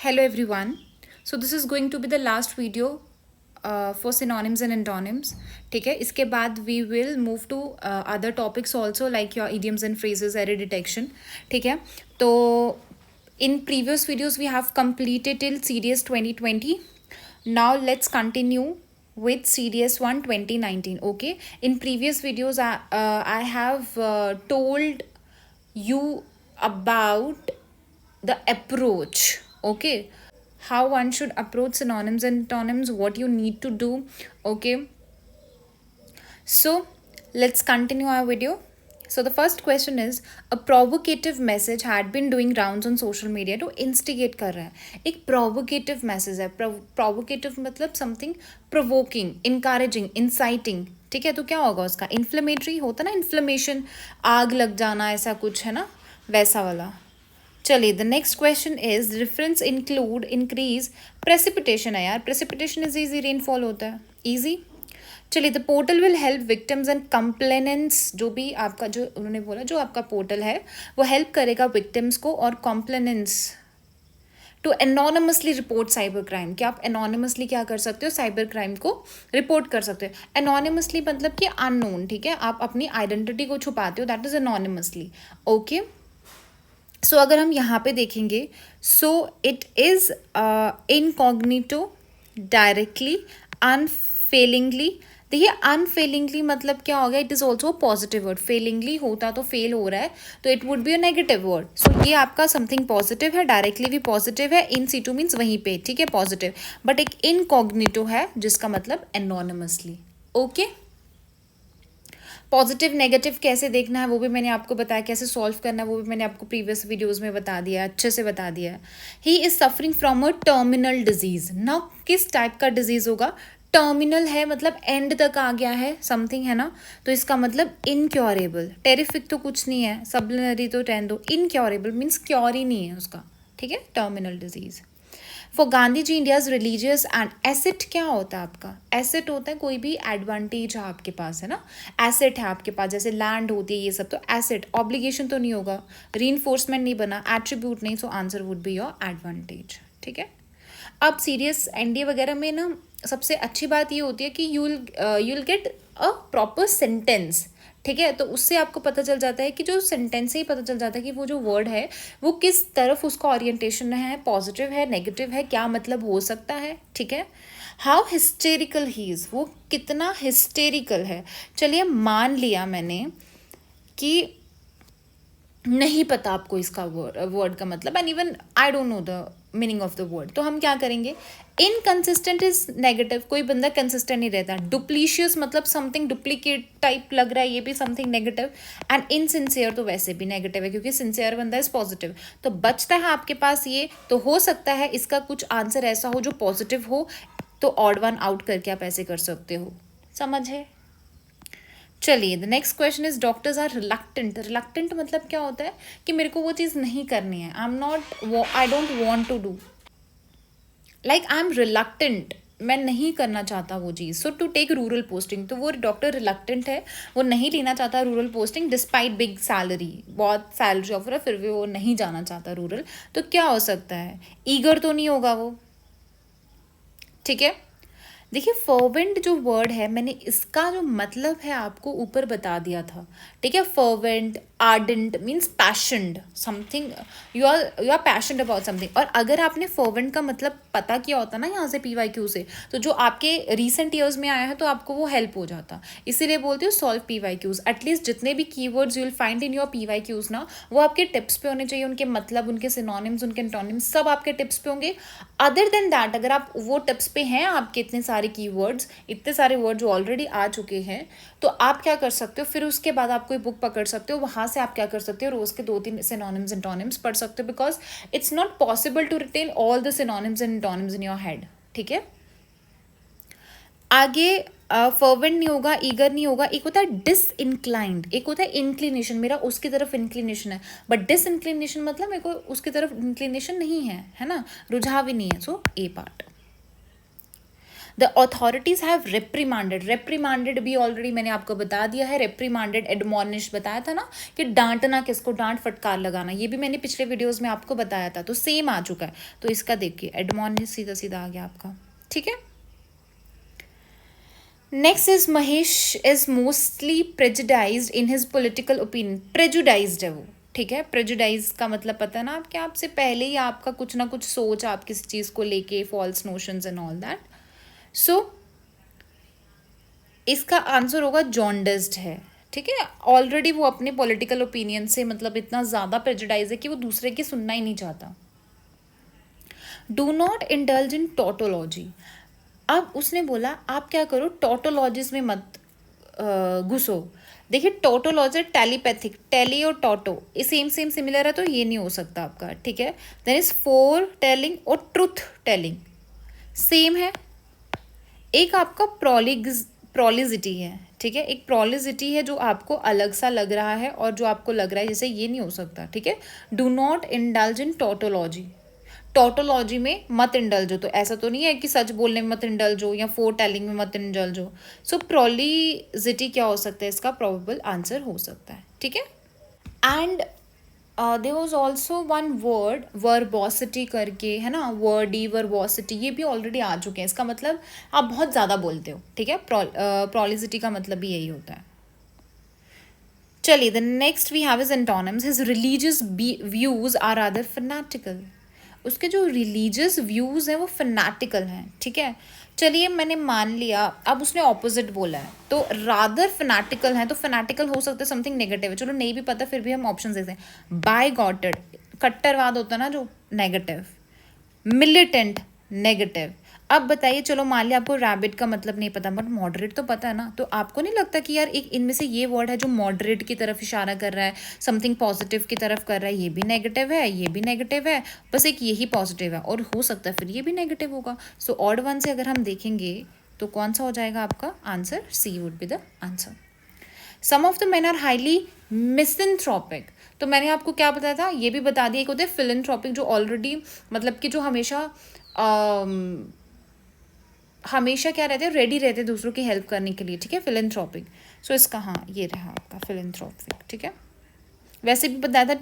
Hello everyone. So this is going to be the last video for synonyms and antonyms. ठीक है, इसके बाद we will move to other topics also like your idioms and phrases, error detection. ठीक है, तो in previous videos we have completed till CDS 2020. Now let's continue with CDS 1 2019. Okay, in previous videos I have told you about the approach. Okay, how one should approach synonyms and antonyms, what you need to do. Okay, so let's continue our video. So the first question is, a provocative message had been doing rounds on social media to instigate कर रहा है. एक provocative message है. Provocative मतलब something provoking, encouraging, inciting. ठीक है, तो क्या होगा उसका? Inflammatory होता ना, inflammation, आग लग जाना, ऐसा कुछ है ना, वैसा वाला. चलिए, the next question is, reference include increase precipitation है यार. प्रेसिपिटेशन इज इजी, रेनफॉल होता है, इजी. चलिए, the portal will help victims and complainants. जो भी आपका, जो उन्होंने बोला, जो आपका पोर्टल है वो हेल्प करेगा विक्टिम्स को और complainants to anonymously report cyber crime. कि आप एनोनिमसली क्या कर सकते हो, साइबर क्राइम को रिपोर्ट कर सकते हो. एनोनिमसली मतलब कि अननोन. ठीक है, आप अपनी आइडेंटिटी को छुपाते हो, that is anonymously. Okay, so अगर हम यहाँ पे देखेंगे, so it is incognito, directly, unfailingly. देखिए, अनफेलिंगली मतलब क्या हो गया, it is also positive word. Failingly होता तो फेल हो रहा है तो it would be a negative word. So ये आपका समथिंग पॉजिटिव है, डायरेक्टली भी पॉजिटिव है, इन सीटू मीन्स वहीं पे. ठीक है, पॉजिटिव. बट एक इनकॉग्निटो है जिसका मतलब एनोनिमसली. ओके, पॉजिटिव नेगेटिव कैसे देखना है वो भी मैंने आपको बताया, कैसे सॉल्व करना है वो भी मैंने आपको प्रीवियस वीडियोस में बता दिया, अच्छे से बता दिया. He is suffering from a terminal disease. ना किस टाइप का डिजीज होगा, टर्मिनल है मतलब एंड तक आ गया है समथिंग, है ना, तो इसका मतलब इनक्योरेबल. टेरिफिक तो कुछ नहीं है, सब्लिनरी तो रहने दो. इनक्योरेबल मीन्स क्योर ही नहीं है उसका. ठीक है, terminal disease. For Gandhi ji, India's religious and asset. क्या होता है आपका? एसेट होता है कोई भी एडवांटेज है आपके पास, है ना, एसेट है आपके पास, जैसे लैंड होती है, ये सब तो एसेट. ऑब्लिगेशन तो नहीं होगा, रीइंफोर्समेंट नहीं बना, एट्रीब्यूट नहीं, सो answer would be your advantage. ठीक है, अब सीरियस एनडीए वगैरह में ना सबसे अच्छी बात ये होती है कि you will get a proper sentence. ठीक है, तो उससे आपको पता चल जाता है कि जो सेंटेंस से ही पता चल जाता है कि वो जो वर्ड है वो किस तरफ उसका ओरिएंटेशन है, पॉजिटिव है, नेगेटिव है, क्या मतलब हो सकता है. ठीक है, हाउ हिस्टेरिकल ही इज़, वो कितना हिस्टेरिकल है. चलिए, मान लिया मैंने कि नहीं पता आपको इसका वर्ड का मतलब, and even I don't know the meaning of the word, तो हम क्या करेंगे. Inconsistent is negative. कोई बंदा कंसिस्टेंट नहीं रहता. डुप्लीशियस मतलब समथिंग डुप्लीकेट टाइप लग रहा है, ये भी समथिंग नेगेटिव. एंड इनसिंसियर तो वैसे भी नेगेटिव है क्योंकि सिंसियर बंदा इज पॉजिटिव. तो बचता है आपके पास ये, तो हो सकता है इसका कुछ आंसर ऐसा हो जो पॉजिटिव हो, तो ऑड वन आउट करके आप ऐसे कर सकते हो. समझ है? चलिए, the next question is, doctors are reluctant. Reluctant मतलब क्या होता है कि मेरे को वो चीज़ नहीं करनी है. I don't want to do, like I am reluctant, मैं नहीं करना चाहता वो चीज़. So to take rural posting, तो वो डॉक्टर रिलक्टेंट है, वो नहीं लेना चाहता rural posting despite big salary. बहुत सैलरी ऑफर है फिर भी वो नहीं जाना चाहता रूरल. तो क्या हो सकता है, ईगर तो नहीं होगा वो. ठीक है, देखिए, फर्वेंट जो वर्ड है, मैंने इसका जो मतलब है आपको ऊपर बता दिया था. ठीक है, fervent, ardent means passioned, something you are passioned about something. और अगर आपने फर्वेंट का मतलब पता किया होता ना यहाँ से PYQ से, तो जो आपके रिसेंट ईयर्स में आया है तो आपको वो हेल्प हो जाता. इसीलिए बोलती हूँ सॉल्व PYQs. एटलीस्ट जितने भी keywords you will find in your PYQs ना, वो आपके टिप्स पे होने चाहिए. उनके मतलब, उनके सिनोनिम्स, उनके एंटोनिम्स सब आपके टिप्स पे होंगे. अदर देन दैट, अगर आप वो टिप्स पे हैं, आपके इतने सारे कीवर्ड्स, इतने सारे वर्ड जो ऑलरेडी आ चुके हैं, तो आप क्या कर सकते हो, फिर उसके बाद आप कोई बुक पकड़ सकते हो, वहाँ से आप क्या कर सकते हो, रोज़ के 2-3 सिनोनिम्स एंटोनिम्स पढ़ सकते हो. Because it's not possible to retain all the synonyms and antonyms in your head. ठीक है, आगे फर्वेंट नहीं होगा, ईगर नहीं होगा. एक होता है डिसइंक्लाइंड, एक होता है इंक्लिनेशन. मेरा उसकी तरफ इंक्लिनेशन है, बट डिसइंक्लिनेशन मतलब मेरे को उसकी तरफ इंक्लिनेशन नहीं है, है ना, रुझाव ही नहीं है. सो ए पार्ट. द अथॉरिटीज हैव रेप्रीमांडेड, रेप्रीमांडेड भी ऑलरेडी मैंने आपको बता दिया है, रेप्रीमांडेड एडमॉनिश बताया था ना कि डांटना किसको, डांट फटकार लगाना, ये भी मैंने पिछले वीडियोस में आपको बताया था, तो सेम आ चुका है। तो इसका देखिए एडमॉनिश सीधा सीधा आ गया आपका, ठीक है। Next is Mahesh is mostly prejudiced in his political opinion, prejudiced है वो, ठीक है। प्रेजुडाइज का मतलब पता है ना आपके, आपसे पहले ही आपका कुछ ना कुछ सोच आप किसी चीज़ को लेके, false notions and all that. So इसका आंसर होगा जॉन्डिस्ड है, ठीक है। ऑलरेडी वो अपने पॉलिटिकल ओपिनियन से मतलब इतना ज़्यादा प्रेजुडाइज है कि वो दूसरे की सुनना ही नहीं चाहता। Do not indulge in tautology, अब उसने बोला आप क्या करो, टोटोलॉजीज में मत घुसो। देखिए टोटोलॉजी टेलीपैथिक, टेली और टोटो ये सेम सेम सिमिलर है, तो ये नहीं हो सकता आपका, ठीक है। देन इज फोर टेलिंग और ट्रुथ टेलिंग सेम है। एक आपका प्रोलिजिटी है, ठीक है, एक प्रोलिजिटी है जो आपको अलग सा लग रहा है और जो आपको लग रहा है जैसे ये नहीं हो सकता, ठीक है। Do not indulge in tautology, tautology में मत इंडल्ज हो, तो ऐसा तो नहीं है कि सच बोलने में मत इंडल्ज हो या फोर टेलिंग में मत इंडल्ज हो। सो प्रोलिजिटी क्या हो सकता है, इसका प्रोबेबल आंसर हो सकता है, ठीक है। And there was also one word verbosity करके, है ना, वर्डी वर्बोसिटी, ये भी ऑलरेडी आ चुके हैं। इसका मतलब आप बहुत ज़्यादा बोलते हो, ठीक है। प्रोलिजिटी का मतलब भी यही होता है। चलिए the next we have is antonyms, his religious views are rather fanatical, उसके जो रिलीजियस व्यूज़ हैं वो फैनेटिकल हैं, ठीक है। चलिए मैंने मान लिया, अब उसने ऑपोजिट बोला है, तो रादर फैनेटिकल है, तो फैनेटिकल हो सकता है समथिंग नेगेटिव है, चलो नहीं भी पता फिर भी हम ऑप्शन देते हैं। बायगॉटेड कट्टरवाद होता है ना जो, नेगेटिव। Militant negative. अब बताइए, चलो मान लिया आपको रैबिट का मतलब नहीं पता बट मॉडरेट तो पता है ना, तो आपको नहीं लगता कि यार एक इनमें से ये वर्ड है जो मॉडरेट की तरफ इशारा कर रहा है, समथिंग पॉजिटिव की तरफ कर रहा है, ये भी नेगेटिव है, ये भी नेगेटिव है, बस एक यही पॉजिटिव है, और हो सकता है फिर ये भी नेगेटिव होगा। सो ऑड वन से अगर हम देखेंगे तो कौन सा हो जाएगा आपका answer, C would be the answer. Some of the man are highly misanthropic, तो मैंने आपको क्या बताया था, ये भी बता दिया। एक होते हैं फिलैंथ्रोपिक जो ऑलरेडी मतलब कि जो हमेशा क्या रहते हैं, रेडी रहते हैं दूसरों की हेल्प करने के लिए, ठीक है, फिलैंथ्रोपिक। सो इसका हाँ ये रहा आपका फिलैंथ्रोपिक, ठीक है। वैसे भी बताया था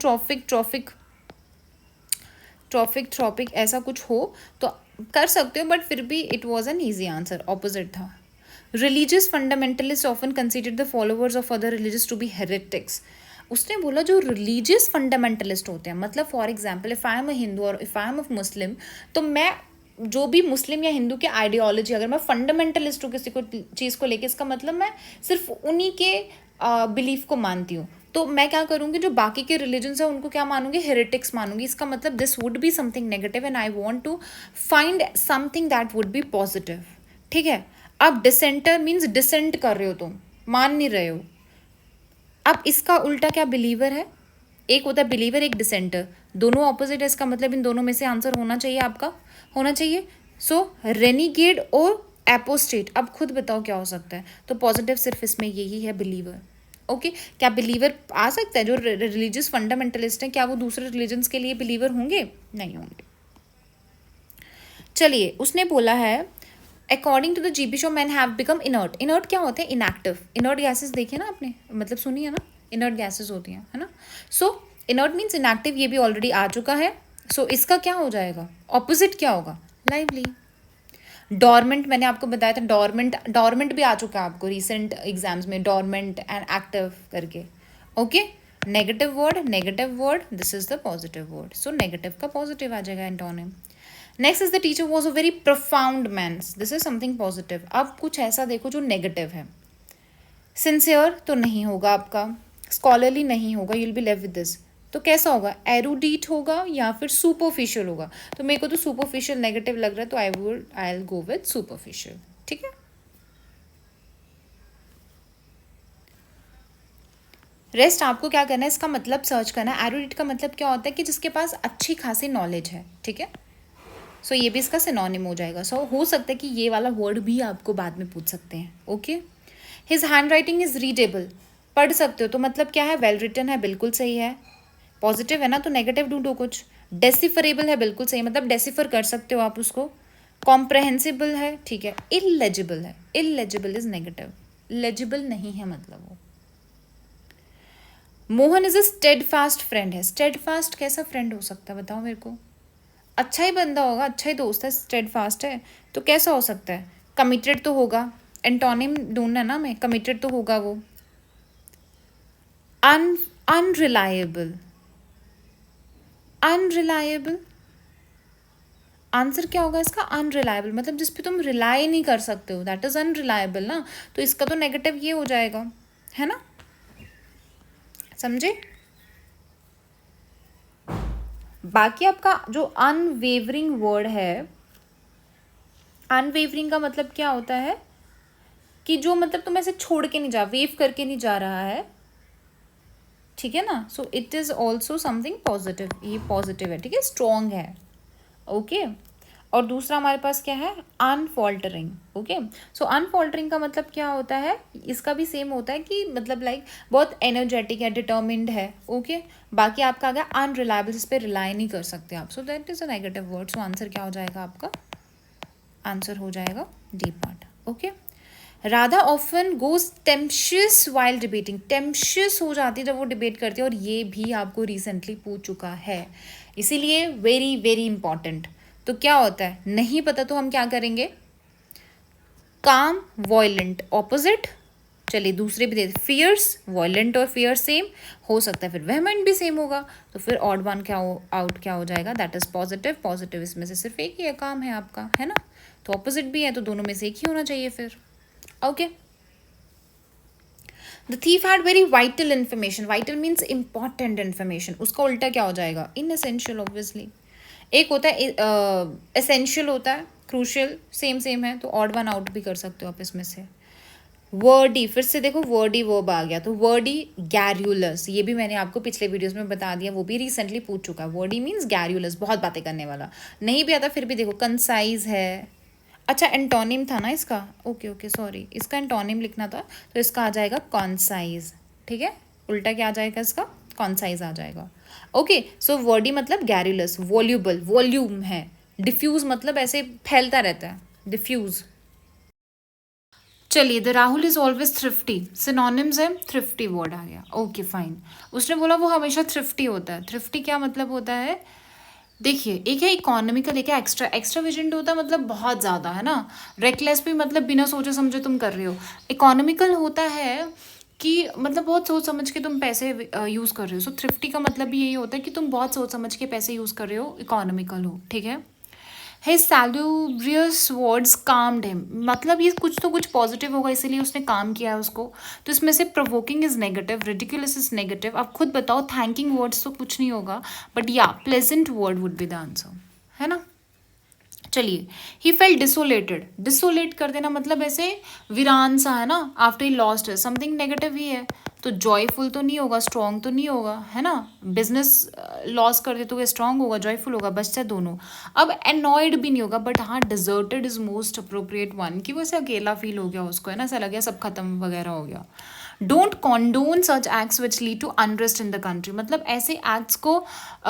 ट्रॉफिक ऐसा कुछ हो तो कर सकते हो, बट फिर भी it was an easy answer, opposite था। Religious fundamentalist often consider the followers of other religious to be heretics, उसने बोला जो रिलीजियस फंडामेंटलिस्ट होते हैं, मतलब for example if I am a Hindu और इफ़ आई एम अ मुस्लिम, तो मैं जो भी मुस्लिम या हिंदू के आइडियोलॉजी, अगर मैं फंडामेंटलिस्ट हूँ किसी को चीज़ को लेके, इसका मतलब मैं सिर्फ उन्हीं के बिलीफ को मानती हूँ, तो मैं क्या करूँगी, जो बाकी के रिलीजन्स हैं उनको क्या मानूंगी, हेरेटिक्स मानूंगी। इसका मतलब this would be something negative and I want to find something that would be positive, ठीक है। अब डिसेंटर मीन्स डिसेंट कर रहे हो तुम, मान नहीं रहे हो। अब इसका उल्टा क्या, बिलीवर है, एक होता है बिलीवर, एक डिसेंटर, दोनों ऑपोजिट है, इसका मतलब इन दोनों में से आंसर होना चाहिए आपका, होना चाहिए। सो रेनिगेड और एपोस्टेट, अब खुद बताओ क्या हो सकता है, तो पॉजिटिव सिर्फ इसमें यही है, बिलीवर। ओके क्या बिलीवर आ सकता है, जो रिलीजियस फंडामेंटलिस्ट हैं क्या वो दूसरे रिलीजन्स के लिए बिलीवर होंगे, नहीं होंगे। चलिए उसने बोला है according to the GP show man have become inert, inert क्या होते हैं, इनएक्टिव। इनर्ट गैसेस देखे ना आपने, मतलब सुनी है ना, इनर्ट गैसेस होती हैं, है ना। सो इनर्ट मीन्स इनएक्टिव, ये भी ऑलरेडी आ चुका है। सो इसका क्या हो जाएगा, ऑपोजिट क्या होगा, लाइवली। डॉर्मेंट मैंने आपको बताया था, डॉर्मेंट भी आ चुका है आपको रिसेंट एग्जाम्स में, डॉर्मेंट एंड एक्टिव करके। Okay negative word, this is the positive word, so negative का पॉजिटिव आ जाएगा antonym. Next is the teacher was a very profound man, this is something positive. अब कुछ ऐसा देखो जो नेगेटिव है। सिंसियर तो नहीं होगा आपका, स्कॉलरली नहीं होगा, you'll be left with this, तो कैसा होगा, एरूडीट होगा या फिर सुपरफिशियल होगा। तो मेरे को तो सुपरफिशियल नेगेटिव लग रहा है, तो I will go with superficial, ठीक है। रेस्ट आपको क्या करना है, इसका मतलब सर्च करना है। एरूडीट का मतलब क्या होता है कि जिसके पास अच्छी खासी नॉलेज है, ठीक है। सो ये भी इसका सिनोनिम हो जाएगा। सो हो सकता है कि ये वाला वर्ड भी आपको बाद में पूछ सकते हैं। Okay his hand writing is readable, पढ़ सकते हो, तो मतलब क्या है, वेल रिटन है, बिल्कुल सही है, पॉजिटिव है ना, तो नेगेटिव ढूंढो कुछ। डेसिफरेबल है, बिल्कुल सही, मतलब डेसिफर कर सकते हो आप उसको, कॉम्प्रहेंसिबल है, ठीक है। इलेजिबल है, इलेजिबल इज नेगेटिव, लेजिबल नहीं है मतलब वो। Mohan is a steadfast friend है, स्टेड फास्ट कैसा फ्रेंड हो सकता है बताओ मेरे को? अच्छा ही बंदा होगा, अच्छा ही दोस्त है, स्टेड फास्ट है तो कैसा हो सकता है? कमिटेड तो होगा, एंटोनिम ढूंढना ना, मैं कमिटेड तो होगा वो। अनरिलायबल, अनरिलायबल आंसर क्या होगा इसका? अनरिलायबल, मतलब जिस पे तुम रिलाई नहीं कर सकते हो, दैट इज अनरिलायबल ना। तो इसका तो नेगेटिव ये हो जाएगा, है ना, समझे? बाकी आपका जो अनवेवरिंग वर्ड है, अनवेवरिंग का मतलब क्या होता है कि जो मतलब तुम ऐसे छोड़ के नहीं जा, वेव करके नहीं जा रहा है, ठीक है ना। So it is also something positive, ये पॉजिटिव है, ठीक है, स्ट्रॉन्ग है, ओके। और दूसरा हमारे पास क्या है? Unfaltering, okay. सो अनफॉल्टरिंग का मतलब क्या होता है? इसका भी सेम होता है कि मतलब लाइक बहुत एनर्जेटिक है, डिटर्मिन्ड है, ओके। बाकी आपका आ गया अनरिलायबल, जिस पे रिलाई नहीं कर सकते आप, so that is a negative word. So answer क्या हो जाएगा आपका? आंसर हो जाएगा D part, okay. Radha often goes tempestuous while debating, tempestuous हो जाती है जब वो डिबेट करती है, और ये भी आपको रिसेंटली पूछ चुका है, इसीलिए वेरी वेरी इंपॉर्टेंट। तो क्या होता है, नहीं पता तो हम क्या करेंगे? काम, वॉयलेंट, ऑपोजिट। चलिए दूसरे भी दे, फियर्स, वॉयलेंट और फियर सेम हो सकता है, फिर वेहमेंट भी सेम होगा, तो फिर ऑड वन क्या हो, आउट क्या हो जाएगा? दैट इज पॉजिटिव, पॉजिटिव इसमें से सिर्फ एक ही है, काम है आपका, है ना। तो ऑपोजिट भी है तो दोनों में से एक ही होना चाहिए फिर, okay. The thief had very vital information, vital means important information, उसका उल्टा क्या हो जाएगा? इन एसेंशियल ऑब्वियसली। एक होता है एसेंशियल होता है, क्रूशियल, सेम सेम है, तो ऑड वन आउट भी कर सकते हो आप इसमें से। वर्डी, फिर से देखो वर्डी वर्ब आ गया, तो वर्डी गैर्यूलस, ये भी मैंने आपको पिछले वीडियोस में बता दिया, वो भी रिसेंटली पूछ चुका है। वर्डी मीन्स गैर्यूलस, बहुत बातें करने वाला। नहीं भी आता फिर भी देखो, कंसाइज है। अच्छा एंटोनिम था ना इसका, ओके ओके सॉरी, इसका एंटोनिम लिखना था, तो इसका आ जाएगा कॉन्साइज, ठीक है। उल्टा क्या आ जाएगा इसका? कॉन्साइज आ जाएगा, ओके। सो वर्डी मतलब गैर्यूलस, वॉल्यूबल, वॉल्यूम है। डिफ्यूज मतलब ऐसे फैलता रहता है, डिफ्यूज। चलिए, the Rahul is always thrifty, synonyms है, थ्रिफ्टी वर्ड आ गया, ओके फाइन। उसने बोला वो हमेशा थ्रिफ्टी होता है, थ्रिफ्टी क्या मतलब होता है? देखिए, एक है इकोनॉमिकल, एक है एक्स्ट्रा, एक्स्ट्रा विजेंट होता है मतलब बहुत ज़्यादा, है ना। रेकलेस भी मतलब बिना सोचे समझे तुम कर रहे हो। इकोनॉमिकल होता है कि मतलब बहुत सोच समझ के तुम पैसे यूज़ कर रहे हो। सो थ्रिफ्टी का मतलब भी यही होता है कि तुम बहुत सोच समझ के पैसे यूज़ कर रहे हो, इकोनॉमिकल हो, ठीक है। His salubrious words calmed him, मतलब ये कुछ तो कुछ पॉजिटिव होगा, इसीलिए उसने काम किया है उसको। तो इसमें से provoking is negative, ridiculous is negative, अब खुद बताओ, थैंकिंग वर्ड्स तो कुछ नहीं होगा, बट या pleasant word would be the answer, है ना। चलिए, ही फेल्ट डिसोलेटेड, डिसोलेट कर देना मतलब ऐसे वीरान सा, है ना, आफ्टर ही लॉस्ट है, समथिंग नेगेटिव ही है, तो जॉयफुल तो नहीं होगा, स्ट्रॉन्ग तो नहीं होगा, है ना। बिजनेस लॉस कर दे तो स्ट्रॉन्ग होगा, जॉयफुल होगा, बच्चा दोनों। अब एनॉयड भी नहीं होगा, बट हाँ deserted is most appropriate one, कि वो ऐसे अकेला फील हो गया उसको, है ना, ऐसा लग गया सब खत्म वगैरह हो गया। Don't condone such acts which lead to unrest in the country, मतलब ऐसे एक्ट्स को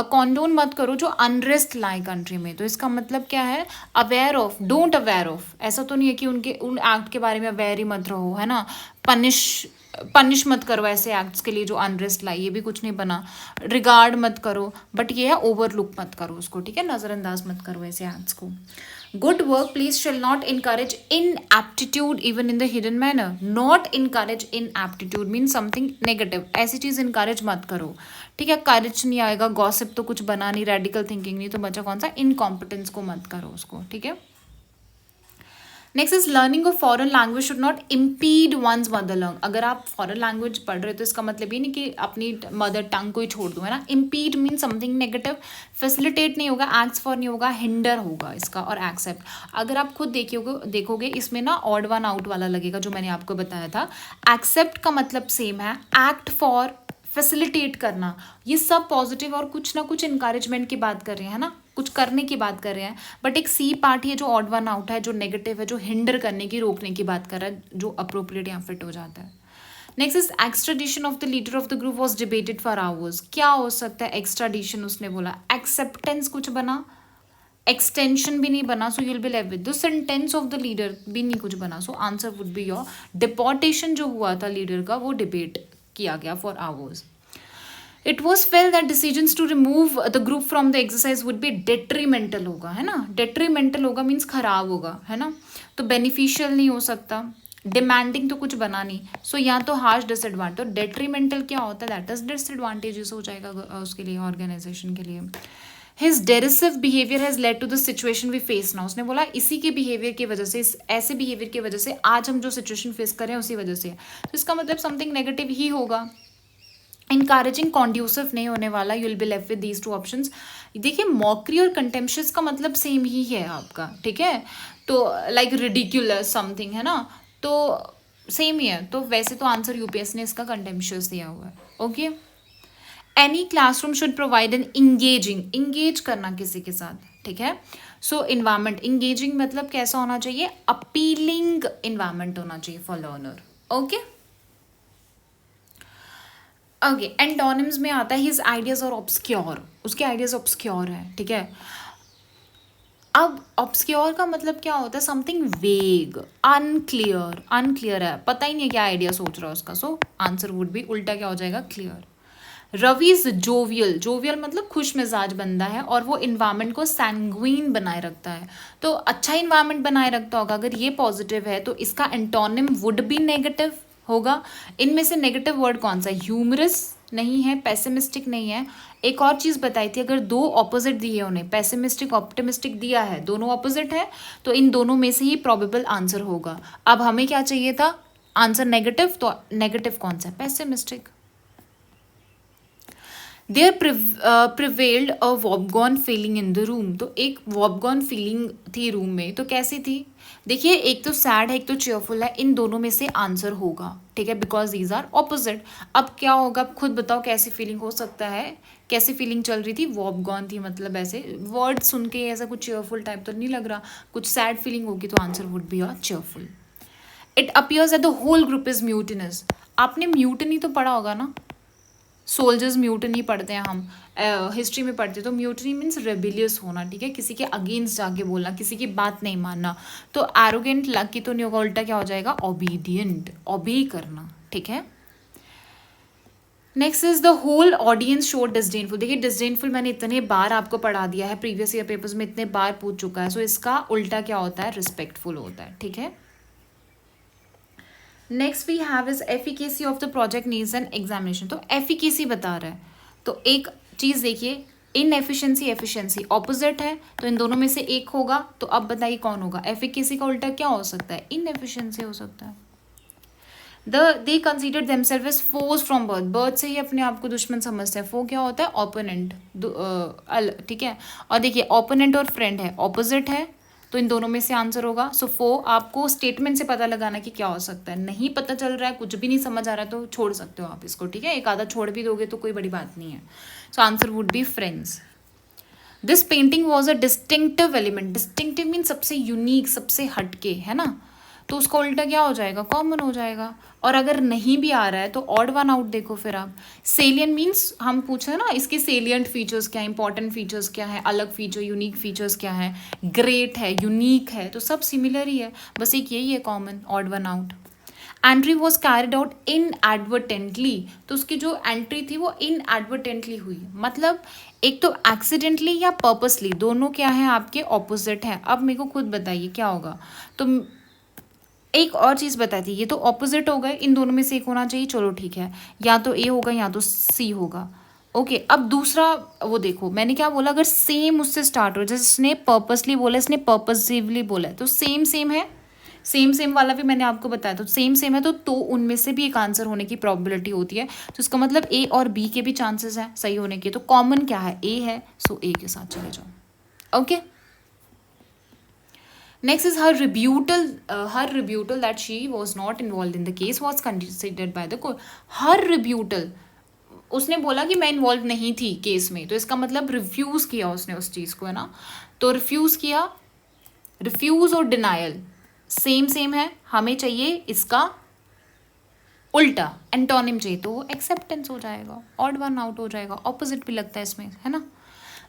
कॉन्डोन मत करो जो अनरेस्ट लाए कंट्री में। तो इसका मतलब क्या है? Aware of, don't aware of, ऐसा तो नहीं है कि उनके उन एक्ट के बारे में अवेयर ही मत रहो, है ना। पनिश मत करो ऐसे एक्ट्स के लिए जो अनरेस्ट लाई, ये भी कुछ नहीं बना। रिगार्ड मत करो, बट ये है ओवरलुक मत करो उसको, ठीक है, नज़रअंदाज मत करो ऐसे एक्ट्स को। Good work please shall not encourage in aptitude even in the hidden manner, not encourage in aptitude mean something negative, ऐसी चीज़ इनकरेज मत करो, ठीक है। करेज नहीं आएगा, गॉसिप तो कुछ बना नहीं, रेडिकल थिंकिंग नहीं, तो बचा कौन सा? इनकॉम्पिटेंस को मत करो उसको, ठीक है। Next is learning of foreign language should not impede one's mother tongue, अगर आप फॉरेन लैंग्वेज पढ़ रहे हो तो इसका मतलब ये नहीं कि अपनी मदर टंग को ही छोड़ दो, है ना। Impede mean something negative, facilitate नहीं होगा, एक्ट्स फॉर नहीं होगा, हिंडर होगा इसका, और एक्सेप्ट। अगर आप खुद देखोगे इसमें ना ऑड वन आउट वाला लगेगा, जो मैंने आपको बताया था। एक्सेप्ट का मतलब सेम है, एक्ट फॉर, फैसिलिटेट करना, ये सब पॉजिटिव और कुछ ना कुछ इनकरेजमेंट की बात कर रहे हैं, है ना, कुछ करने की बात कर रहे हैं। बट एक सी पार्ट है जो ऑड वन आउट है, जो नेगेटिव है, जो हिंडर करने की, रोकने की बात कर रहा है, जो अप्रोप्रिएट यहाँ फिट हो जाता है। Next is extradition of the leader of the group was debated for hours, क्या हो सकता है एक्स्ट्राडिशन? उसने बोला एक्सेप्टेंस कुछ बना, एक्सटेंशन भी नहीं बना, so you'll be left with the sentence of the leader भी नहीं कुछ बना, so answer would be your deportation जो हुआ था लीडर का वो डिबेट किया गया for hours. It was felt that decisions to remove the group from the exercise would be detrimental होगा, है ना. डेट्रीमेंटल होगा मीन्स खराब होगा, है ना. तो बेनिफिशियल नहीं हो सकता. डिमांडिंग तो कुछ बना नहीं, सो या तो हार्श डिसएडवांटेज. तो डेट्रीमेंटल क्या होता है, दैट इज डिसएडवांटेजेस हो जाएगा उसके लिए, ऑर्गेनाइजेशन के लिए. His derisive behaviour has led to the situation we face now. उसने बोला इसी के बिहेवियर की वजह से, इस ऐसे बिहेवियर की वजह से आज हम जो सिचुएशन फेस कर रहे हैं उसी वजह से. तो इसका मतलब समथिंग नेगेटिव ही होगा. इनकरेजिंग कॉन्ड्यूसिव नहीं होने वाला. You will B left with these two options. देखिए मॉकरी और कंटेम्पशियस का मतलब सेम ही है आपका, ठीक है. तो लाइक रिडिक्यूलस समथिंग, है ना, तो सेम ही है. तो वैसे तो आंसर यूपीएस ने इसका कंटेम्पशियस दिया हुआ है. Okay. Any classroom should provide an engaging, engage करना किसी के साथ, ठीक है. सो इन्वायरमेंट, इंगेजिंग मतलब कैसा होना चाहिए, अपीलिंग इन्वायरमेंट होना चाहिए for learner. Okay. Okay. Antonyms में आता है हिज आइडियाज और ऑब्सक्योर. उसके आइडियाज ऑब्सक्योर है, ठीक है. अब ऑब्सक्योर का मतलब क्या होता है, समथिंग वेग, अनक्लियर. अनक्लियर है, पता ही नहीं है क्या आइडिया सोच रहा है उसका. सो आंसर वुड भी उल्टा क्या हो जाएगा, clear. Ravi is jovial. Jovial मतलब खुश मिजाज बंदा है और वो इन्वायरमेंट को सैंग्विन बनाए रखता है. तो अच्छा इन्वायरमेंट बनाए रखता होगा. अगर ये पॉजिटिव है तो इसका एंटोनिम वुड बी नेगेटिव होगा. इनमें से नेगेटिव वर्ड कौन सा है, ह्यूमरस नहीं है, पेसिमिस्टिक नहीं है. एक और चीज़ बताई थी, अगर दो ऑपोजिट दिए उन्हें, पेसिमिस्टिक ऑप्टिमिस्टिक दिया है, दोनों ऑपोजिट है, तो इन दोनों में से ही प्रोबेबल आंसर होगा. अब हमें क्या चाहिए था, आंसर नेगेटिव. तो नेगेटिव कौन सा है, pessimistic. There prevailed a woebegone feeling in the room. तो एक वॉबगॉन फीलिंग थी रूम में. तो कैसी थी, देखिए एक तो सैड है एक तो चेयरफुल है. इन दोनों में से आंसर होगा, ठीक है, बिकॉज दीज आर ऑपोजिट. अब क्या होगा, अब खुद बताओ कैसी फीलिंग हो सकता है. कैसी फीलिंग चल रही थी, वॉबगॉन थी, मतलब ऐसे वर्ड सुन के ऐसा कुछ चेयरफुल टाइप तो नहीं लग रहा, कुछ सैड फीलिंग होगी. तो answer would be your cheerful. It appears that the whole group is mutinous. आपने म्यूटनी तो पढ़ा होगा ना, सोल्जर्स म्यूटनी पढ़ते हैं हम, हिस्ट्री में पढ़ते हैं. तो म्यूटनी मीन्स रेबिलियस होना, ठीक है, किसी के अगेंस्ट जाके बोलना, किसी की बात नहीं मानना. तो एरोगेंट लकी तो नहीं होगा, उल्टा क्या हो जाएगा, ओबीडियंट, ओबे करना, ठीक है. Next is the whole audience show disdainful. देखिए डिसडेनफुल मैंने इतने बार आपको पढ़ा दिया है, प्रीवियस ईयर पेपर्स में इतने बार पूछ चुका है. सो इसका उल्टा क्या होता है, रिस्पेक्टफुल होता है, ठीक है. Next we have is efficacy of the project needs and examination. तो एफिकेसी बता रहा है. तो एक चीज़ देखिए, इन एफिशिएंसी एफिशिएंसी ऑपोजिट है, तो इन दोनों में से एक होगा. तो अब बताइए कौन होगा, एफिकेसी का उल्टा क्या हो सकता है, इन एफिशिएंसी हो सकता है. They consider themselves as force from birth. Birth से ही अपने आप को दुश्मन समझते हैं. फो क्या होता है, ओपोनेंट, ठीक है. और देखिए ओपोनेंट और फ्रेंड है, ऑपोजिट है, तो इन दोनों में से आंसर होगा. सो फो आपको स्टेटमेंट से पता लगाना कि क्या हो सकता है. नहीं पता चल रहा है, कुछ भी नहीं समझ आ रहा है, तो छोड़ सकते हो आप इसको, ठीक है. एक आधा छोड़ भी दोगे तो कोई बड़ी बात नहीं है. So answer would be friends. This painting was a distinctive element. Distinctive mean सबसे यूनिक, सबसे हटके, है ना. तो उसका उल्टा क्या हो जाएगा, कॉमन हो जाएगा. और अगर नहीं भी आ रहा है तो ऑड वन आउट देखो फिर आप. सेलियन मीन्स हम पूछ रहे हैं ना, इसके सेलियंट फीचर्स क्या है, इंपॉर्टेंट फीचर्स क्या है, अलग फीचर यूनिक फीचर्स क्या है, ग्रेट है, यूनिक है, तो सब सिमिलर ही है, बस एक यही है common, odd one out. Entry was carried out inadvertently. तो उसकी जो एंट्री थी वो इन एडवर्टेंटली हुई, मतलब एक तो एक्सीडेंटली या पर्पसली, दोनों क्या है आपके ऑपोजिट हैं. अब मेरे को खुद बताइए क्या होगा. तो एक और चीज़ बताई थी, ये तो ऑपोजिट हो गए, इन दोनों में से एक होना चाहिए, चलो ठीक है, या तो ए होगा या तो सी होगा. ओके. अब दूसरा वो देखो, मैंने क्या बोला, अगर सेम उससे स्टार्ट हो, जैसे इसने पर्पसली बोला, इसने पर्पसिवली बोला है, तो सेम सेम है. सेम सेम वाला भी मैंने आपको बताया, तो सेम सेम है, तो उनमें से भी एक आंसर होने की प्रोबेबिलिटी होती है. तो इसका मतलब ए और बी के भी चांसेस हैं सही होने के. तो कॉमन क्या है, ए है, सो ए के साथ चले जाओ. Okay. Next is her rebuttal that she was not involved in the case was considered by the court. Her rebuttal, उसने बोला कि मैं इन्वॉल्व नहीं थी केस में, तो इसका मतलब रिफ्यूज़ किया उसने उस चीज़ को, है ना. तो रिफ्यूज़ किया, रिफ्यूज़ और डिनायल सेम सेम है. हमें चाहिए इसका उल्टा, एंटोनिम चाहिए, तो वो एक्सेप्टेंस हो जाएगा, ऑड वन आउट हो जाएगा, ऑपोजिट भी लगता है इसमें, है ना.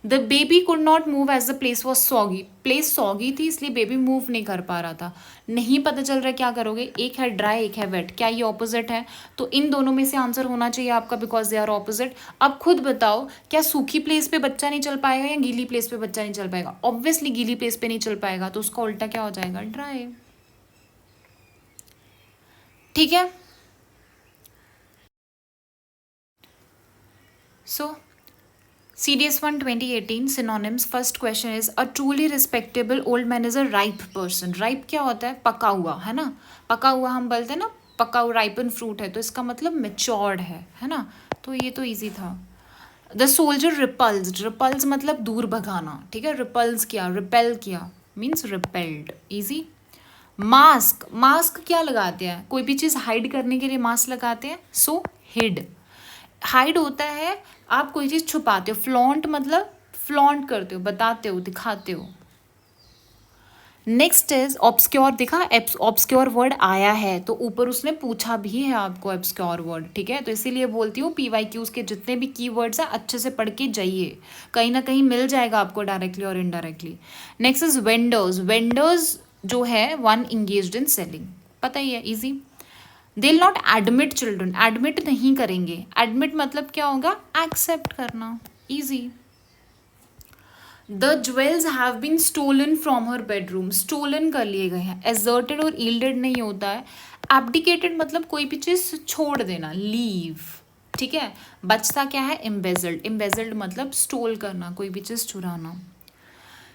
The baby could not move as the place was soggy, place soggy थी इसलिए बेबी मूव नहीं कर पा रहा था। नहीं पता चल रहा क्या करोगे, एक है ड्राई एक है वेट, क्या ये ऑपोजिट है? तो इन दोनों में से आंसर होना चाहिए आपका, बिकॉज दे आर ऑपोजिट। अब खुद बताओ, क्या सूखी प्लेस पे बच्चा नहीं चल पाएगा या गीली प्लेस पे बच्चा नहीं चल पाएगा? ऑब्वियसली गीली प्लेस पे नहीं चल पाएगा, तो उसका उल्टा क्या हो जाएगा, ड्राई। ठीक है, सो CDS1 2018 synonyms. First question is a truly respectable old man is a ripe person. Ripe क्या होता है, पका हुआ, है ना? पका हुआ हम बोलते हैं ना, पका हुआ राइपन फ्रूट है, तो इसका मतलब मेच्योर्ड है ना? तो ये तो इजी था। द सोल्जर रिपल्स, रिपल्स मतलब दूर भगाना, ठीक है? रिपल्स किया, रिपेल किया means repelled, easy. Mask, mask क्या लगाते हैं, कोई भी चीज़ हाइड करने के लिए मास्क लगाते हैं, सो हिड। हाइड होता है आप कोई चीज़ छुपाते हो, फ्लॉन्ट मतलब फ्लॉन्ट करते हो, बताते हो, दिखाते हो। नेक्स्ट इज ऑब्सक्योर, देखा ऑब्सक्योर वर्ड आया है तो ऊपर उसने पूछा भी है आपको ऑब्सक्योर वर्ड, ठीक है? तो इसीलिए बोलती हूँ PYQs के जितने भी कीवर्ड्स हैं अच्छे से पढ़ के जाइए, कहीं ना कहीं मिल जाएगा आपको डायरेक्टली और indirectly. Next is vendors, vendors जो है वन इंगेज्ड इन सेलिंग, पता ही है, easy. They will not admit children, admit नहीं करेंगे, एडमिट मतलब क्या होगा, एक्सेप्ट करना, easy. The jewels have been stolen from her bedroom, stolen कर लिए गए हैं। एजर्टेड और ईल्डेड नहीं होता है। एब्डिकेटेड मतलब कोई भी चीज़ छोड़ देना, लीव, ठीक है? बचता क्या है, एम्बेजल्ड, एम्बेजल्ड मतलब स्टोल करना, कोई भी चीज़ चुराना।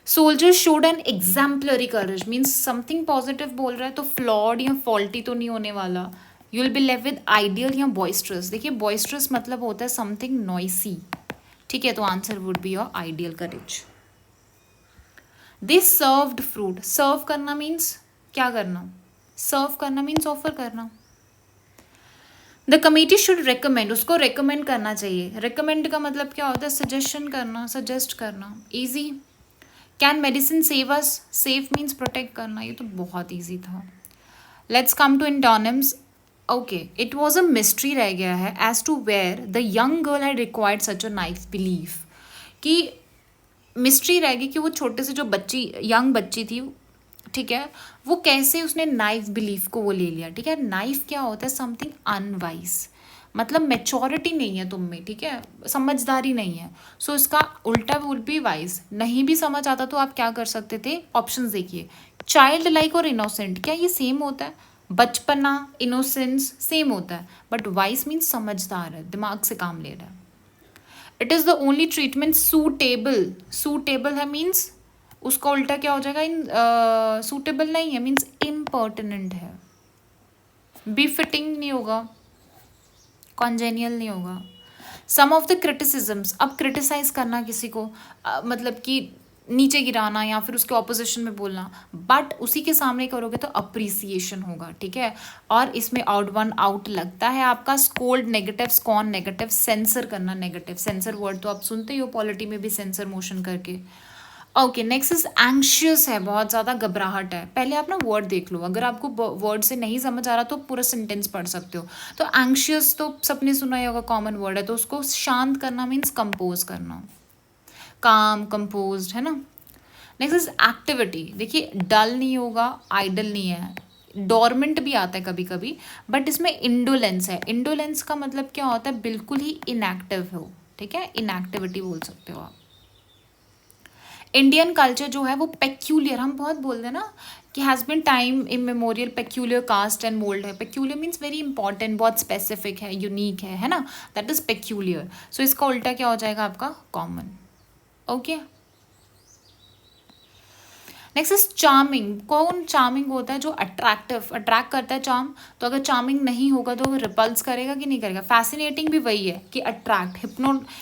सोल्जर शोड एन एग्जाम्पलरी करेज मीन्स समथिंग पॉजिटिव बोल रहा है, तो फ्लॉड या फॉल्टी तो नहीं होने वाला। यू विल बी लेव विद आइडियल या बॉइस्ट्रस, देखिए बॉइस्ट्रस मतलब होता है समथिंग नॉइसी, ठीक है? तो answer would be your ideal courage. They served fruit, serve करना मीन्स क्या करना, सर्व करना मीन्स ऑफर करना। द कमिटी शुड रिकमेंड, उसको रिकमेंड करना चाहिए, रिकमेंड का मतलब क्या होता है, सजेशन करना, सजेस्ट करना, easy. Can medicine save us, save means protect करना, ये तो बहुत ईजी था। Let's come to antonyms. Okay, it was a mystery रह गया है as to where the young girl had required such a naive belief, कि मिस्ट्री रह गई कि वो छोटे से जो बच्ची, यंग बच्ची थी, ठीक है, वो कैसे उसने नाइफ बिलीफ को वो ले लिया, ठीक है? नाइफ क्या होता है, समथिंग अनवाइज, मतलब मेच्योरिटी नहीं है तुम में, ठीक है, समझदारी नहीं है। सो इसका उल्टा वुड बी वाइज। नहीं भी समझ आता तो आप क्या कर सकते थे, ऑप्शंस देखिए। चाइल्ड लाइक और इनोसेंट, क्या ये सेम होता है? बचपना, इनोसेंस सेम होता है, बट वाइज मीन्स समझदार है, दिमाग से काम ले रहा है। It is the only treatment suitable, suitable है मीन्स उसका उल्टा क्या हो जाएगा, इन सूटेबल नहीं है मीन्स इम्पर्टिनेंट है, बिफिटिंग नहीं होगा, कॉन्जेनियल नहीं होगा। सम ऑफ द क्रिटिसिजम्स, अब क्रिटिसाइज करना किसी को मतलब कि नीचे गिराना या फिर उसके ऑपोजिशन में बोलना, बट उसी के सामने करोगे तो अप्रिसिएशन होगा, ठीक है? और इसमें आउट वन आउट लगता है आपका, स्कोल्ड नेगेटिव, स्कॉन नेगेटिव, सेंसर करना नेगेटिव, सेंसर वर्ड तो आप सुनते ही हो पॉलिटी में भी, सेंसर मोशन करके। ओके, नेक्स्ट इज एंग्शियस है, बहुत ज़्यादा घबराहट है। पहले आप ना वर्ड देख लो, अगर आपको वर्ड से नहीं समझ आ रहा तो पूरा सेंटेंस पढ़ सकते हो। तो एंग्शियस तो सबने सुना ही होगा, कॉमन वर्ड है, तो उसको शांत करना मीन्स कंपोज करना, काम, कंपोज, है ना? नेक्स्ट इज एक्टिविटी, देखिए डल नहीं होगा, आइडल नहीं है, डोरमेंट भी आता है कभी कभी, बट इसमें इंडोलेंस है। इंडोलेंस का मतलब क्या होता है, बिल्कुल ही इनएक्टिव हो, ठीक है, इनएक्टिविटी बोल सकते हो आप। इंडियन कल्चर जो है वो पेक्यूलियर, हम बहुत बोलते हैं ना कि has been time immemorial peculiar cast and mould है। पेक्यूलियर मीन्स वेरी इंपॉर्टेंट, बहुत स्पेसिफिक है, यूनिक है ना? That is peculiar. सो इसका उल्टा क्या हो जाएगा आपका, common. Okay, next is charming. कौन चार्मिंग होता है, जो अट्रैक्टिव, अट्रैक्ट करता है चार्म। तो अगर चार्मिंग नहीं होगा तो वो रिपल्स करेगा कि नहीं करेगा। फैसिनेटिंग भी वही है कि अट्रैक्ट,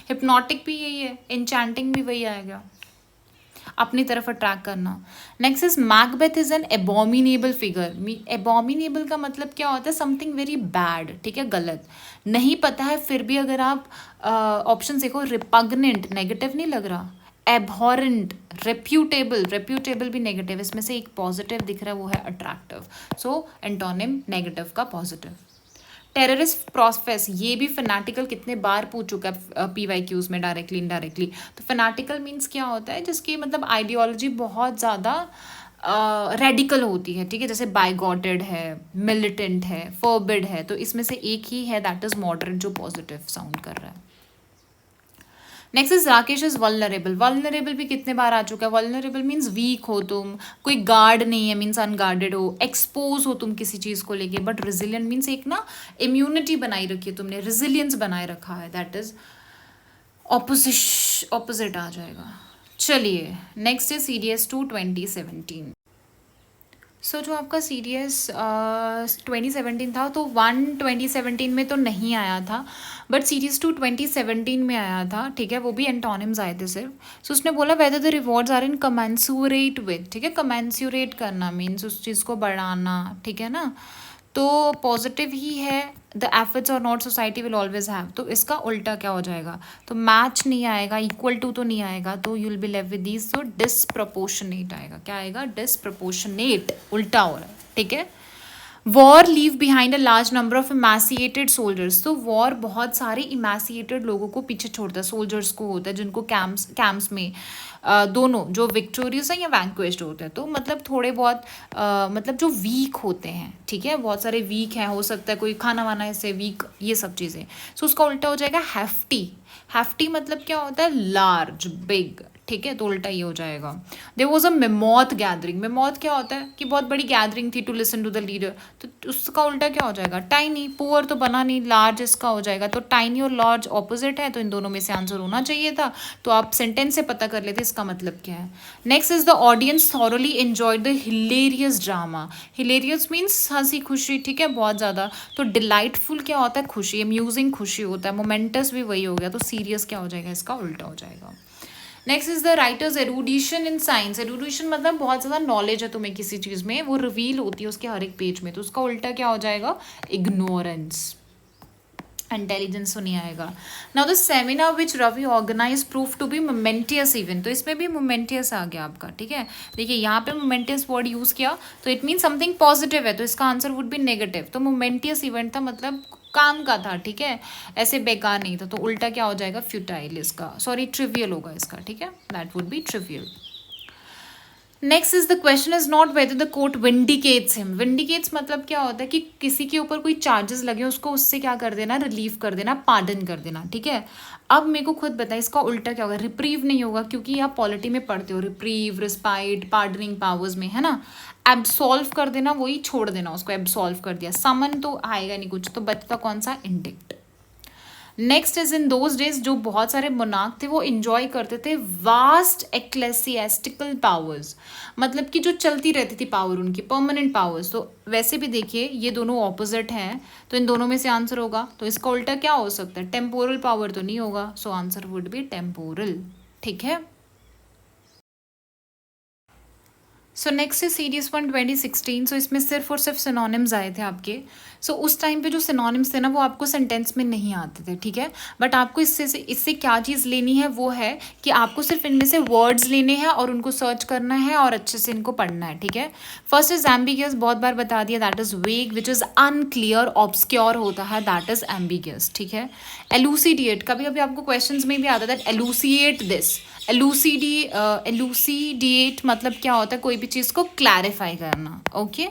हिप्नोटिक भी यही है, इंचैंटिंग भी वही आएगा, अपनी तरफ अट्रैक्ट करना। Next is Macbeth is an abominable figure. Abominable का मतलब क्या होता है, समथिंग वेरी बैड, ठीक है, गलत। नहीं पता है फिर भी अगर आप ऑप्शन देखो, रिपग्नेंट नेगेटिव नहीं लग रहा, एबहॉरेंट, रेप्यूटेबल, रेप्यूटेबल भी नेगेटिव, इसमें से एक पॉजिटिव दिख रहा है वो है अट्रैक्टिव। सो एंटोनिम नेगेटिव का पॉजिटिव। टेररिस्ट प्रोफेस, ये भी फैनाटिकल कितने बार पूछ चुका है PYQs में, डायरेक्टली इनडायरेक्टली। तो फैनाटिकल मीन्स क्या होता है, जिसकी मतलब आइडियोलॉजी बहुत ज़्यादा रेडिकल होती है, ठीक है, जैसे बाइगॉटेड है, मिलिटेंट है, फॉरबिड है। तो इसमें से एक ही है, दैट इज मॉडरेट, जो पॉजिटिव साउंड कर रहा है। Next is Rakesh is vulnerable. Vulnerable भी कितने बार आ चुका है। वल्नरेबल मीन्स वीक हो तुम, कोई गार्ड नहीं है, मीन्स अनगार्डेड हो, एक्सपोज हो तुम किसी चीज़ को लेके। बट रेजिलियंट मीन्स एक ना इम्यूनिटी बनाई रखी है तुमने, रेजिलियंस बनाए रखा है, दैट इज ऑपोजिट आ जाएगा। चलिए नेक्स्ट है CDS 2 2017। सो जो आपका CDS 2017 था, तो 1 2017 में तो नहीं आया था, बट CDS 2 2017 में आया था, ठीक है, वो भी एंटोनिम्स आए थे सिर्फ। सो उसने बोला whether the rewards are in commensurate with, ठीक है, कमेंसुरेट करना मीन्स उस चीज़ को बढ़ाना, ठीक है ना। तो पॉजिटिव ही है, द एफर्ट्स और not society will always have. तो इसका उल्टा क्या हो जाएगा, तो मैच नहीं आएगा, इक्वल टू तो नहीं आएगा, तो you will B left with these, तो डिसप्रपोर्शनेट आएगा। क्या आएगा, डिसप्रपोर्शनेट, उल्टा हो रहा है, ठीक है। War leave behind a large number of emaciated soldiers. तो वॉर बहुत सारे इमेसिएटेड लोगों को पीछे छोड़ता है, सोल्जर्स को होता है, जिनको कैंप्स में दोनों जो विक्टोरियस है या वैंक्वेस्ड होते हैं, तो मतलब थोड़े बहुत मतलब जो वीक होते हैं, ठीक है, बहुत सारे वीक हैं, हो सकता है कोई खाना वाना ऐसे वीक, ये सब चीज़ें। सो उसका उल्टा हो जाएगा हैफ्टी। हैफ्टी मतलब क्या होता है, लार्ज, बिग, ठीक है, तो उल्टा ये हो जाएगा। There was a mammoth gathering. Mammoth क्या होता है कि बहुत बड़ी गैदरिंग थी to listen to the leader, तो उसका उल्टा क्या हो जाएगा, टाइनी। पुअर तो बना नहीं, लार्ज इसका हो जाएगा। तो टाइनी और लार्ज ऑपोजिट है, तो इन दोनों में से आंसर होना चाहिए था। तो आप सेंटेंस से पता कर लेते इसका मतलब क्या है। Next is the audience thoroughly enjoyed the hilarious drama. Hilarious means हंसी खुशी, ठीक है, बहुत ज़्यादा। तो डिलाइटफुल क्या होता है, खुशी, अम्यूजिंग खुशी होता है। मोमेंटस भी वही हो गया, तो सीरियस क्या हो जाएगा, इसका उल्टा हो जाएगा। Next is the writer's erudition in science. Erudition मतलब बहुत ज़्यादा नॉलेज है तुम्हें किसी चीज़ में, वो रिवील होती है उसके हर एक पेज में, तो उसका उल्टा क्या हो जाएगा, इग्नोरेंस। इंटेलिजेंस तो नहीं आएगा। Now the seminar which Ravi organize proved to be momentous event. तो इसमें भी मोमेंटियस आ गया आपका, ठीक है। देखिए यहाँ पे मोमेंटियस वर्ड यूज़ किया, तो इट मीन समथिंग पॉजिटिव है, तो इसका आंसर वुड बी नेगेटिव। तो मोमेंटियस इवेंट था, मतलब काम का था, ठीक है, ऐसे बेकार नहीं था। तो उल्टा क्या हो जाएगा, फ्यूटाइल इसका, सॉरी ट्रिवियल होगा इसका, ठीक है, that would B trivial. Next is the question is not whether the court vindicates him. Vindicates मतलब क्या होता है कि किसी के ऊपर कोई चार्जेस लगे उसको उससे क्या कर देना, रिलीव कर देना, पार्डन कर देना, ठीक है। अब मेरे को खुद बताए इसका उल्टा क्या होगा, रिप्रीव नहीं होगा, क्योंकि आप पॉलिटी में पढ़ते हो, रिप्रीव, रिस्पाइट, पार्डनिंग पावर्स में, है ना। एब्सॉल्व कर देना, वही छोड़ देना उसको, एब्सॉल्व कर दिया। समन तो आएगा नहीं कुछ, तो बचता कौन सा, indict. Next is in those days, जो बहुत सारे मोनार्क थे वो इंजॉय करते थे वास्ट एक्लेसियास्टिकल पावर्स, मतलब कि जो चलती रहती थी पावर उनकी, परमानेंट पावर्स। तो वैसे भी देखिए ये दोनों ऑपोजिट हैं, तो इन दोनों में से आंसर होगा, तो इसका उल्टा क्या हो सकता है, टेम्पोरल पावर तो नहीं होगा, सो आंसर वुड बी टेम्पोरल, ठीक है। सो नेक्स्ट है CDS 1 2016। सो इसमें सिर्फ और सिर्फ सिनोनिम्स आए थे आपके। सो उस टाइम पे जो सिनोनिम्स थे ना, वो आपको सेंटेंस में नहीं आते थे, ठीक है। बट आपको इससे क्या चीज़ लेनी है, वो है कि आपको सिर्फ इनमें से वर्ड्स लेने हैं और उनको सर्च करना है और अच्छे से इनको पढ़ना है, ठीक है। फर्स्ट इज एम्बिगियस, बहुत बार बता दिया, दैट इज वेग विच इज़ अनक्लियर, ऑब्सक्योर होता है, दैट इज एम्बिगियस, ठीक है। एलूसिडिएट, कभी कभी आपको क्वेश्चन में भी आता है दैट एलूसिएट दिस। एलूसीडिएट मतलब क्या होता है, कोई भी चीज़ को क्लैरिफाई करना, okay.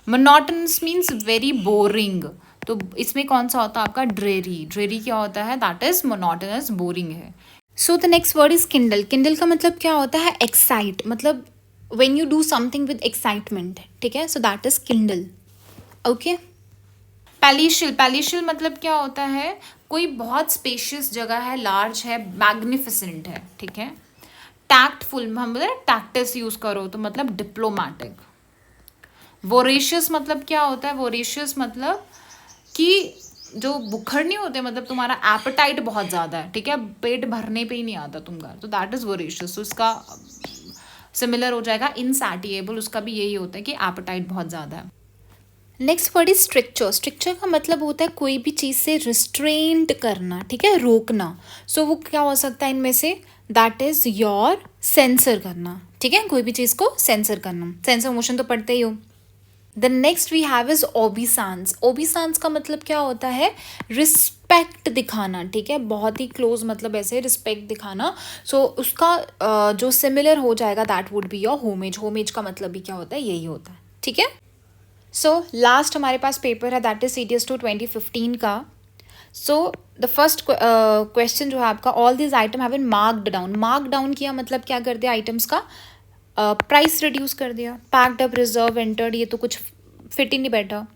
Monotonous means very boring, तो इसमें कौन सा होता है आपका, ड्रेरी। ड्रेरी क्या होता है, दैट इज मोनोटोनस, बोरिंग है। So the next word is kindle. Kindle का मतलब क्या होता है, एक्साइट, मतलब when you do something with excitement, ठीक है, so that is kindle, okay. Palatial, palatial मतलब क्या होता है, कोई बहुत स्पेशियस जगह है, लार्ज है, मैग्निफिसेंट है, ठीक है। टैक्टफुल, हम बोले टैक्टिस यूज करो, तो मतलब डिप्लोमैटिक। वोरेशियस मतलब क्या होता है, वोरेशियस मतलब कि जो बुखर नहीं होते, मतलब तुम्हारा एपेटाइट बहुत ज़्यादा है, ठीक है, पेट भरने पे ही नहीं आता तुम्हारा, तो दैट इज़ वोरेशियस। तो इसका सिमिलर हो जाएगा इनसैटिएबल, उसका भी यही होता है कि एपेटाइट बहुत ज़्यादा है। Next word is stricture. Stricture का मतलब होता है कोई भी चीज़ से रिस्ट्रेंट करना, ठीक है, रोकना। सो वो क्या हो सकता है इनमें से, दैट इज योर सेंसर करना, ठीक है, कोई भी चीज़ को सेंसर करना। सेंस ऑफ मोशन तो पढ़ते ही हो। The next we have is obeisance. Obeisance का मतलब क्या होता है? रिस्पेक्ट दिखाना. ठीक है, बहुत ही क्लोज, मतलब ऐसे रिस्पेक्ट दिखाना. सो उसका जो सिमिलर हो जाएगा that would be your homage. Homage का मतलब भी क्या होता है? यही होता है. ठीक है. सो लास्ट हमारे पास पेपर है दैट इज CTS2 2015 का. सो द फर्स्ट क्वेश्चन जो है आपका, all this item have been marked down. Mark down किया मतलब क्या कर दिया आइटम्स का? प्राइस रिड्यूस कर दिया. पैक्ड अप, रिजर्व, एंटर्ड, ये तो कुछ फिट ही नहीं बैठा.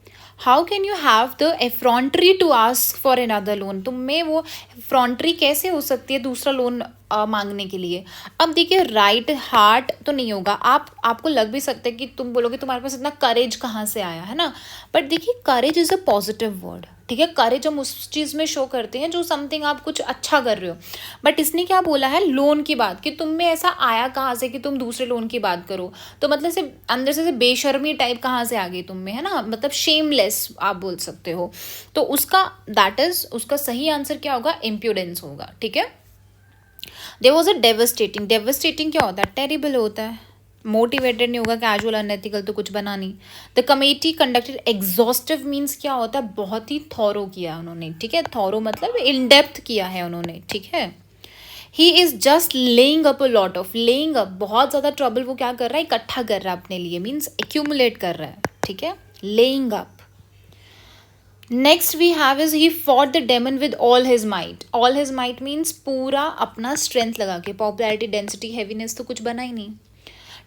How can you have the effrontery to ask for another loan? तुम में वो फ्रॉन्ट्री कैसे हो सकती है दूसरा लोन मांगने के लिए? अब देखिए, राइट हार्ट तो नहीं होगा. आपको लग भी सकता है कि तुम बोलोगे तुम्हारे पास इतना करेज कहाँ से आया, है ना? बट देखिए, करेज इज़ अ पॉजिटिव वर्ड. ठीक है, करेज हम उस चीज़ में शो करते हैं जो समथिंग आप कुछ अच्छा कर रहे हो. बट इसने क्या बोला है? लोन की बात, कि तुम में ऐसा आया कहाँ से कि तुम दूसरे लोन की बात करो? तो मतलब से अंदर से बेशर्मी टाइप कहाँ से आ गई तुम में, है ना? मतलब शेमलेस आप बोल सकते हो. तो उसका दैट इज, उसका सही आंसर क्या होगा? इम्प्यूडेंस होगा. ठीक है. There was a devastating. Devastating क्या होता है? टेरिबल होता है. मोटिवेटेड नहीं होगा, कैजुअल, अनएथिकल तो कुछ बना नहीं. The committee conducted exhaustive means क्या होता है? बहुत ही थॉरो किया उन्होंने. ठीक है, थॉरो मतलब इन डेप्थ किया है उन्होंने. ठीक है. He is just laying up a lot of. Laying up, बहुत ज़्यादा ट्रबल वो क्या कर रहा है? इकट्ठा कर रहा है अपने लिए, मीन्स एक्यूमुलेट कर रहा है. ठीक है, laying up. Next we have is he fought the demon with all his might. All his might means पूरा अपना स्ट्रेंथ लगा के. पॉपुलैरिटी, डेंसिटी, हैवीनेस तो कुछ बना ही नहीं.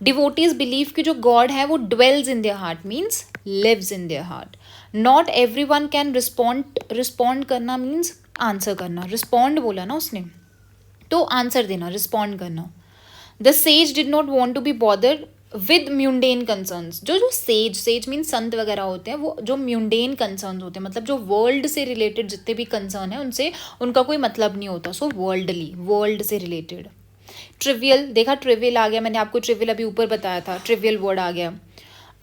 डिवोटीज बिलीव कि जो गॉड है वो dwells in their heart, means lives in their heart. Not every one can respond. Respond करना मीन्स आंसर करना. रिस्पॉन्ड बोला ना उसने, तो आंसर देना, रिस्पॉन्ड करना. The sage did not want to be bothered with mundane concerns. जो sage, sage mean संत वगैरह होते हैं, वो जो म्यूंडेन कंसर्न्स होते हैं, मतलब जो वर्ल्ड से रिलेटेड जितने भी कंसर्न है उनसे उनका कोई मतलब नहीं होता. सो वर्ल्डली, वर्ल्ड से रिलेटेड. ट्रिवियल, देखा ट्रिवियल आ गया, मैंने आपको ट्रिवियल अभी ऊपर बताया था, ट्रिवियल वर्ड आ गया.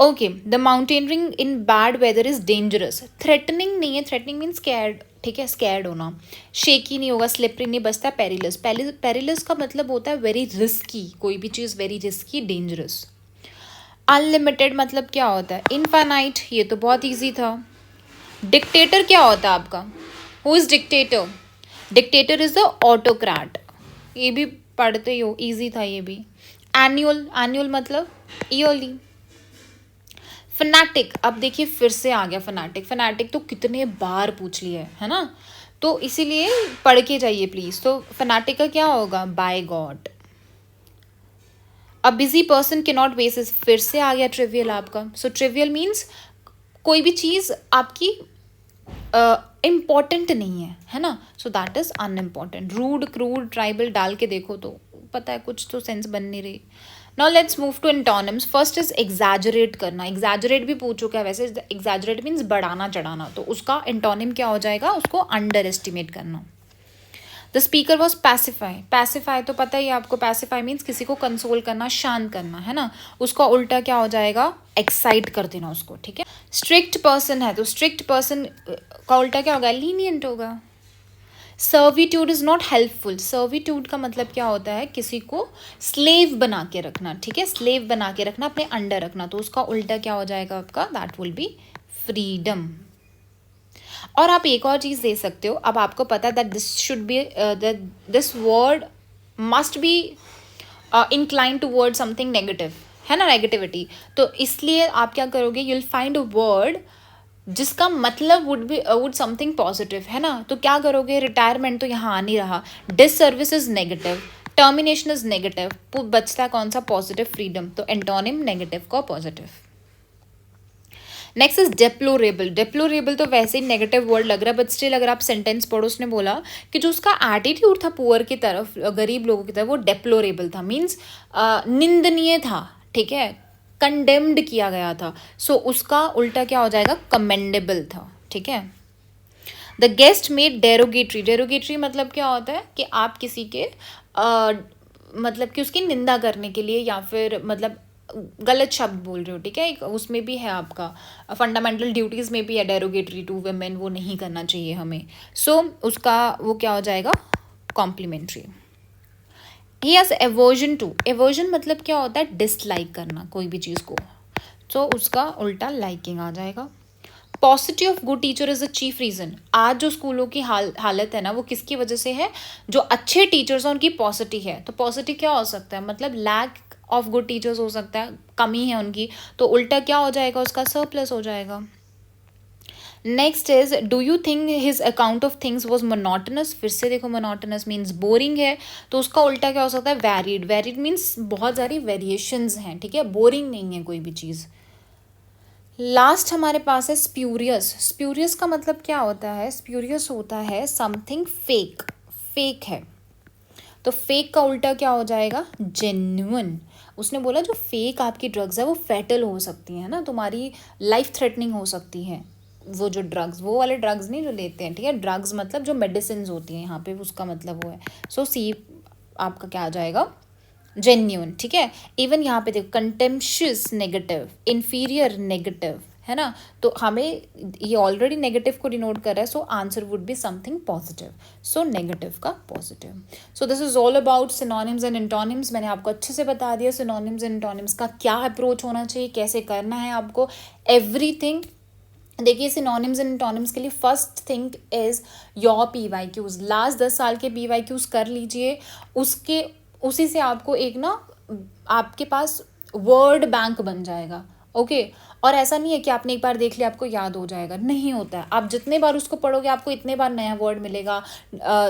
Okay. The mountaineering in bad weather is dangerous. Threatening नहीं है, थ्रेटनिंग मीन स्कैर्ड. ठीक है, स्कैर्ड होना. शेकी नहीं होगा, स्लिपरी नहीं बचता. पेरिलस. पेरिलस का मतलब होता है वेरी रिस्की, कोई भी चीज़ वेरी रिस्की, डेंजरस. अनलिमिटेड मतलब क्या होता है? इनफाइनाइट. ये तो बहुत ईजी था. डिक्टेटर क्या होता है आपका? Who is dictator? Dictator is the autocrat. ये भी पढ़ते ही हो, ईजी था ये भी. एनुअल, एनुअल मतलब ईयरली. फनाटिक, अब देखिए फिर से आ गया फनाटिक. फनाटिक तो कितने बार पूछ लिया है ना? तो इसीलिए पढ़ के जाइए प्लीज. तो फनाटिक का क्या होगा? By God. A busy person के नॉट बेसिस, फिर से आ गया ट्रिवियल आपका. सो ट्रिवियल मीन्स कोई भी चीज़ आपकी इम्पॉर्टेंट नहीं है ना? So that is unimportant. Rude, crude, tribal डाल के देखो तो पता है कुछ तो सेंस बन नहीं रही. Now let's move to antonyms. First is exaggerate करना. एग्जैजरेट भी पूछ चुका है वैसे. एग्जैजरेट मीन्स बढ़ाना चढ़ाना. तो उसका एंटोनिम क्या हो जाएगा? उसको अंडर एस्टिमेट करना. The speaker was pacify. Pacify तो पता ही है आपको. पैसिफाई मीन्स किसी को कंसोल करना, शांत करना, है ना? उसका उल्टा क्या हो जाएगा? एक्साइट कर देना उसको. ठीक है. स्ट्रिक्ट पर्सन है तो स्ट्रिक्ट पर्सन का उल्टा क्या होगा? लीनियंट होगा. Servitude is not helpful. Servitude का मतलब क्या होता है? किसी को स्लेव बना के रखना. ठीक है, स्लेव बना के रखना, अपने अंडर रखना. तो उसका उल्टा क्या हो जाएगा आपका? That will be freedom. और आप एक और चीज़ दे सकते हो. अब आपको पता है that this should be this word must be incline toward something negative, है ना? नेगेटिविटी. तो इसलिए आप क्या करोगे? You will find a word जिसका मतलब वुड समथिंग पॉजिटिव, है ना? तो क्या करोगे? रिटायरमेंट तो यहाँ आ नहीं रहा. Disservice is negative. Termination is negative. बचता है कौन सा? Positive, freedom. तो एंटोनिम नेगेटिव का positive. Next is deplorable. Deplorable तो वैसे ही नेगेटिव वर्ड लग रहा है, बट स्टिल अगर आप सेंटेंस पढ़ो, उसने बोला कि जो उसका एटीट्यूड था पुअर की तरफ, गरीब लोगों की तरफ, वो डेप्लोरेबल था. मीन्स निंदनीय था. ठीक है, कंडेम्ड किया गया था. सो उसका उल्टा क्या हो जाएगा? कमेंडेबल था. ठीक है. The guest made derogatory. Derogatory मतलब क्या होता है? कि आप किसी के मतलब कि उसकी निंदा करने के लिए, या फिर मतलब गलत शब्द बोल रहे हो. ठीक है, उसमें भी है आपका फंडामेंटल ड्यूटीज़ में भी है डेरोगेटरी टू वुमेन, वो नहीं करना चाहिए हमें. सो उसका वो क्या हो जाएगा? Complimentary. He has aversion to. Aversion मतलब क्या होता है? डिसलाइक करना कोई भी चीज़ को. तो उसका उल्टा लाइकिंग आ जाएगा। Paucity of good teacher is the chief reason. आज जो स्कूलों की हालत है ना, वो किसकी वजह से है? जो अच्छे टीचर्स हैं उनकी पॉसिटी है। तो पॉसिटी क्या हो सकता है? मतलब लैक ऑफ गुड टीचर्स हो सकता है, कमी है उनकी, तो उल्टा क्या हो जाएगा उसका? सरप्लस हो जाएगा। Next is, do you think his account of things was monotonous? फिर से देखो, मोनोटनस मीन्स बोरिंग है, तो उसका उल्टा क्या हो सकता है? वैरिड। वैरिड मीन्स बहुत सारी वेरिएशंस हैं, ठीक है, बोरिंग नहीं है कोई भी चीज़। लास्ट हमारे पास है स्प्यूरियस। स्प्यूरियस का मतलब क्या होता है? स्प्यूरियस होता है समथिंग फेक, फेक है। तो फेक का उल्टा क्या हो जाएगा? जेन्युइन। उसने बोला जो फेक आपकी ड्रग्स है वो फैटल हो सकती हैं ना, तुम्हारी लाइफ थ्रेटनिंग हो सकती हैं। वो जो ड्रग्स, वो वाले ड्रग्स नहीं जो लेते हैं, ठीक है, ड्रग्स मतलब जो मेडिसिन होती हैं यहाँ पे, उसका मतलब वो है। सो सी आपका क्या आ जाएगा? जेन्यून, ठीक है। इवन यहाँ पे देखो, कंटेम्पशियस नेगेटिव, इन्फीरियर नेगेटिव, है ना, तो हमें ये ऑलरेडी नेगेटिव को डिनोट कर रहा है, so answer would be something positive. So negative का positive. So this is all about synonyms and antonyms. मैंने आपको अच्छे से बता दिया सिनोनिम्स एंड एंटोनिम्स का क्या अप्रोच होना चाहिए, कैसे करना है आपको, एवरीथिंग। देखिए, सिनोनिम्स एंड एंटोनिम्स के लिए first thing is your PYQs। Last 10 साल के PYQs कर लीजिए, उसके उसी से आपको एक ना, आपके पास वर्ड बैंक बन जाएगा। ओके, और ऐसा नहीं है कि आपने एक बार देख लिया आपको याद हो जाएगा, नहीं होता है। आप जितने बार उसको पढ़ोगे आपको इतने बार नया वर्ड मिलेगा।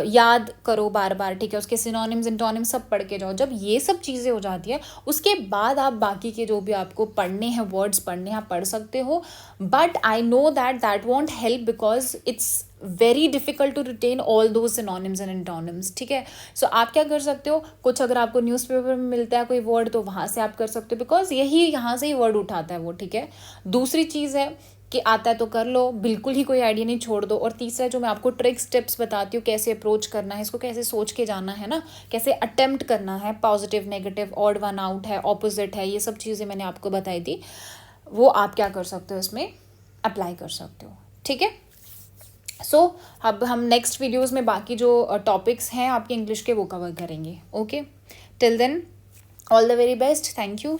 याद करो बार बार, ठीक है, उसके सिनोनिम्स एंटोनिम्स सब पढ़ के जाओ। जब ये सब चीज़ें हो जाती है, उसके बाद आप बाकी के जो भी आपको पढ़ने हैं, वर्ड्स पढ़ने हैं, आप पढ़ सकते हो। But I know that won't help, because it's very difficult to retain all those synonyms and antonyms, ठीक है। सो आप क्या कर सकते हो, कुछ अगर आपको न्यूज़पेपर में मिलता है कोई वर्ड, तो वहाँ से आप कर सकते हो, बिकॉज यही यहाँ से ही वर्ड उठाता है वो, ठीक है। दूसरी चीज़ है कि आता है तो कर लो, बिल्कुल ही कोई आइडिया नहीं, छोड़ दो। और तीसरा जो मैं आपको ट्रिक्स टिप्स बताती हूँ, कैसे अप्रोच करना है इसको, कैसे सोच के जाना है ना, कैसे अटेम्प्ट करना है, positive, negative, odd one out है, ऑपोजिट है, ये सब चीज़ें मैंने आपको बताई थी, वो आप क्या कर सकते हो, इसमें अप्लाई कर सकते हो, ठीक है। सो अब हम नेक्स्ट वीडियोज़ में बाकी जो टॉपिक्स हैं आपके इंग्लिश के वो कवर करेंगे। Okay, till then all the very best, thank you.